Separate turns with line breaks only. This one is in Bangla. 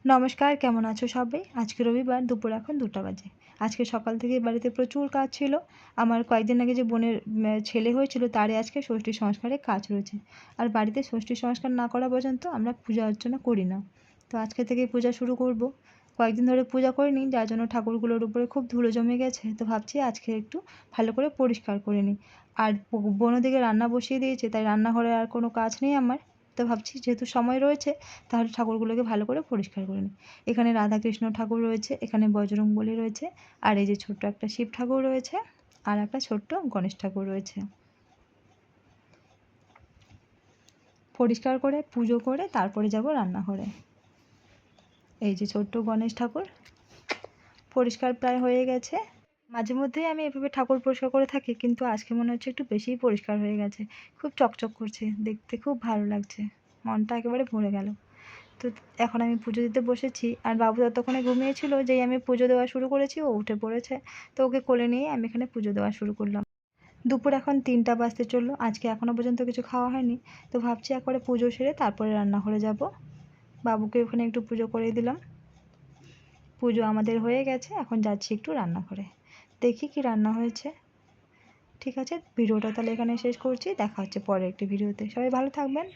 নমস্কার, কেমন আছো সবাই? আজকে রবিবার, দুপুর এখন 2টা বাজে। আজকে সকাল থেকেই বাড়িতে প্রচুর কাজ ছিল। আমার কয়েকদিন আগে যে বোনের ছেলে হয়েছিল তারই আজকে ষষ্ঠী সংস্কারের কাজ রয়েছে। আর বাড়িতে ষষ্ঠী সংস্কার না করা পর্যন্ত আমরা পূজা অর্চনা করি না। তো আজকে থেকেই পূজা শুরু করব। কয়েকদিন ধরে পূজা করিনি, যার জন্য ঠাকুরগুলোর উপরে খুব ধুলো জমে গেছে। তো ভাবছি আজকে একটু ভালো করে পরিষ্কার করে নিই। আর বোন ওদিকে রান্না বসিয়ে দিয়েছে, তাই রান্নাঘরে আর কোনো কাজ নেই আমার। তো ভাবছি যেহেতু সময় রয়েছে তাহলে ঠাকুরগুলোকে ভালো করে পরিষ্কার করে নিই। এখানে রাধাকৃষ্ণ ঠাকুর রয়েছে, এখানে বজরংবলী রয়েছে, আর এই যে ছোট্ট একটা শিব ঠাকুর রয়েছে, আর একটা ছোট্ট গণেশ ঠাকুর রয়েছে। পরিষ্কার করে পুজো করে তারপরে যাব রান্নাঘরে। এই যে ছোট্ট গণেশ ঠাকুর পরিষ্কার প্রায় হয়ে গেছে। মাঝে মধ্যেই আমি এভাবে ঠাকুর পরিষ্কার করে থাকি, কিন্তু আজকে মনে হচ্ছে একটু বেশিই পরিষ্কার হয়ে গেছে। খুব চকচক করছে, দেখতে খুব ভালো লাগছে, মনটা একেবারে ভরে গেল। তো এখন আমি পুজো দিতে বসেছি, আর বাবু ততক্ষণে ঘুমিয়েছিল। যেই আমি পুজো দেওয়া শুরু করেছি ও উঠে পড়েছে। তো ওকে কোলে নিয়ে আমি এখানে পুজো দেওয়া শুরু করলাম। দুপুর এখন 3টা বাজতে চললো, আজকে এখনও পর্যন্ত কিছু খাওয়া হয়নি। তো ভাবছি একবারে পুজো সেরে তারপরে রান্নাঘরে যাব। বাবুকে ওখানে একটু পুজো করে দিলাম। পুজো আমাদের হয়ে গেছে, এখন যাচ্ছি একটু রান্নাঘরে, দেখি কি রান্না হয়েছে। ঠিক আছে, ভিডিওটা তাহলে এখানে শেষ করছি। দেখা হচ্ছে পরের একটি ভিডিওতে। সবাই ভালো থাকবেন।